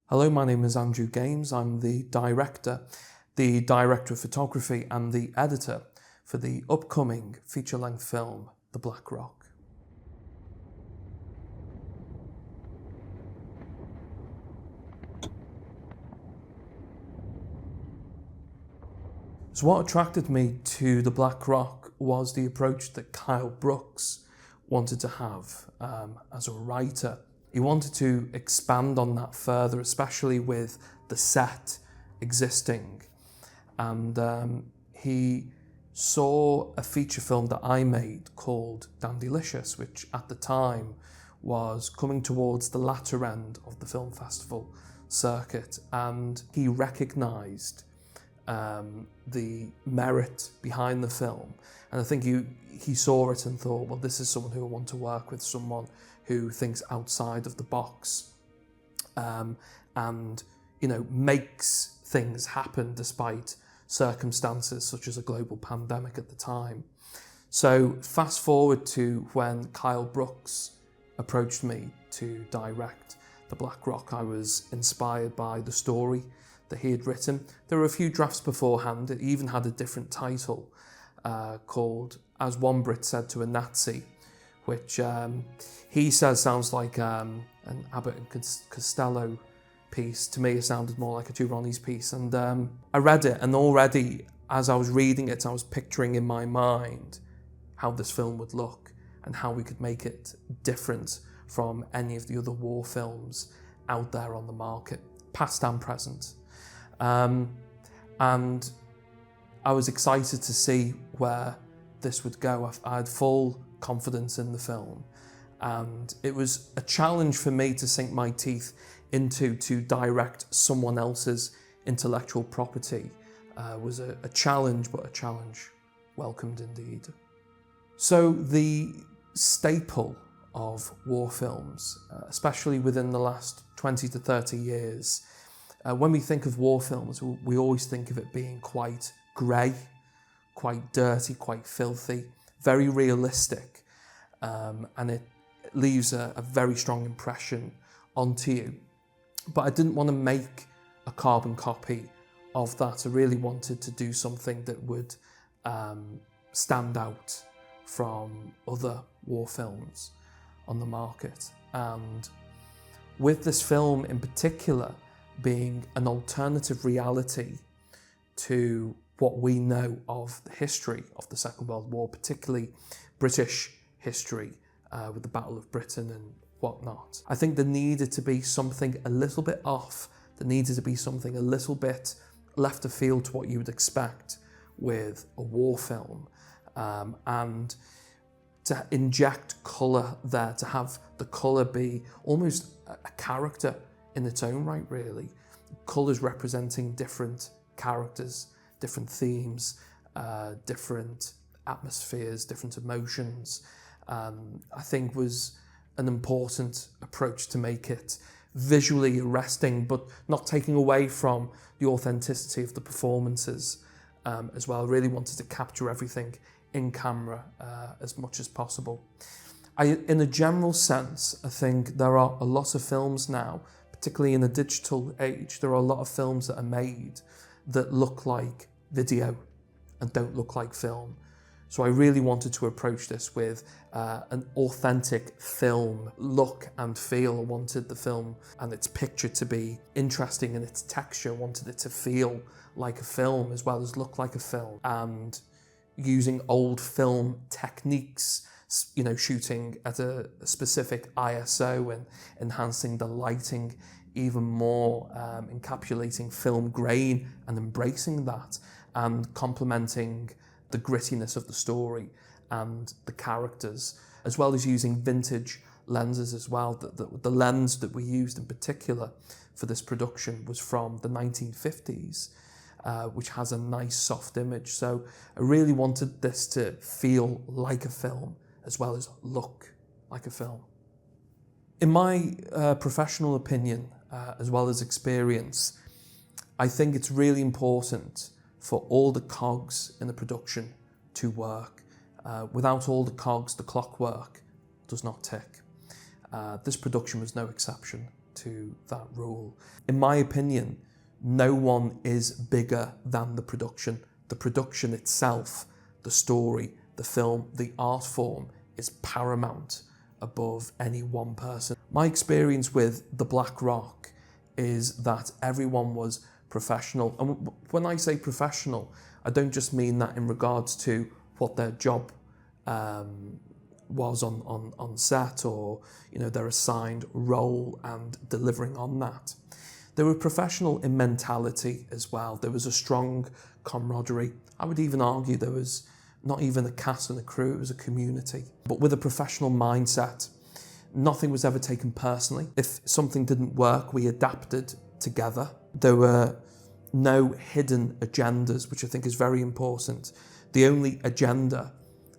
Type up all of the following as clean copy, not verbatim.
Hello, my name is Andrew Games. I'm the director of photography and the editor for the upcoming feature-length film, The Black Rock. So what attracted me to The Black Rock was the approach that Kyle Brooks wanted to have as a writer. He wanted to expand on that further, especially with the set existing. And he saw a feature film that I made called Dandylicious, which at the time was coming towards the latter end of the film festival circuit. And he recognised the merit behind the film. And I think he saw it and thought, well, this is someone who I want to work with, someone who thinks outside of the box and makes things happen despite circumstances such as a global pandemic at the time. So fast forward to when Kyle Brooks approached me to direct The Black Rock. I was inspired by the story that he had written. There were a few drafts beforehand. It even had a different title called As One Brit Said to a Nazi, which he says sounds like an Abbott and Costello piece. To me, it sounded more like a Two Ronnies piece. And I read it, and already as I was reading it, I was picturing in my mind how this film would look and how we could make it different from any of the other war films out there on the market, past and present. And I was excited to see where this would go. I had full confidence in the film, and it was a challenge for me to sink my teeth into to direct someone else's intellectual property. Was a challenge, but a challenge welcomed indeed. So the staple of war films, especially within the last 20 to 30 years, when we think of war films, we always think of it being quite grey, quite dirty, quite filthy, very realistic, and it leaves a very strong impression onto you. But I didn't want to make a carbon copy of that. I really wanted to do something that would stand out from other war films on the market. And with this film in particular being an alternative reality to what we know of the history of the Second World War, particularly British history with the Battle of Britain and whatnot. I think there needed to be something a little bit off. There needed to be something a little bit left of field to what you would expect with a war film. And to inject colour there, to have the colour be almost a character in its own right, really. Colours representing different characters, different themes, different atmospheres, different emotions, I think was an important approach to make it visually arresting, but not taking away from the authenticity of the performances as well. I really wanted to capture everything in camera as much as possible. In a general sense, I think there are a lot of films now, particularly in the digital age, there are a lot of films that are made that look like video and don't look like film. So I really wanted to approach this with an authentic film look and feel. I wanted the film and its picture to be interesting in its texture. I wanted it to feel like a film as well as look like a film. And using old film techniques, shooting at a specific ISO and enhancing the lighting even more, encapsulating film grain and embracing that, and complementing the grittiness of the story and the characters, as well as using vintage lenses as well. The lens that we used in particular for this production was from the 1950s, which has a nice soft image. So I really wanted this to feel like a film as well as look like a film. In my professional opinion, as well as experience, I think it's really important for all the cogs in the production to work. Without all the cogs, the clockwork does not tick. This production was no exception. to that rule. In my opinion, no one is bigger than the production. The production itself, the story, the film, the art form is paramount above any one person. My experience with The Black Rock is that everyone was professional. And when I say professional, I don't just mean that in regards to what their job was on set, or their assigned role and delivering on that. They were professional in mentality as well. There was a strong camaraderie. I would even argue there was not even a cast and a crew, it was a community. But with a professional mindset, nothing was ever taken personally. If something didn't work, we adapted together. There were no hidden agendas, which I think is very important. The only agenda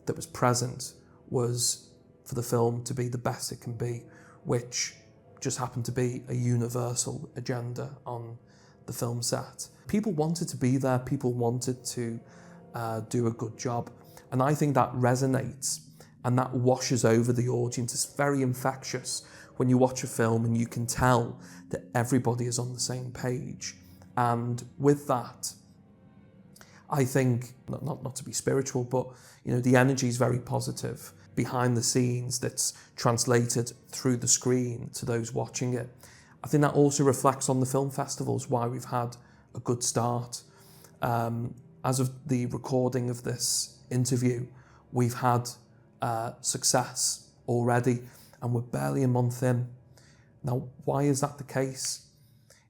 that was present was for the film to be the best it can be, which just happened to be a universal agenda on the film set. People wanted to be there, people wanted to do a good job. And I think that resonates and that washes over the audience. It's very infectious when you watch a film and you can tell that everybody is on the same page. And with that, I think, not to be spiritual, but the energy is very positive behind the scenes that's translated through the screen to those watching it. I think that also reflects on the film festivals, why we've had a good start. As of the recording of this interview, we've had success already, and we're barely a month in. Now, why is that the case?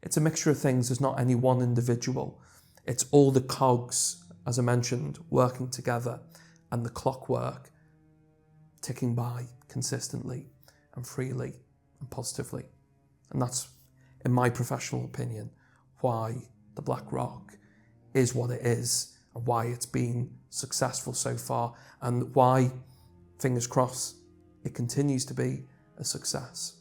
It's a mixture of things. There's not any one individual. It's all the cogs, as I mentioned, working together, and the clockwork ticking by consistently and freely and positively. And that's, in my professional opinion, why The Black Rock is what it is, and why it's been successful so far, and why, fingers crossed, it continues to be a success.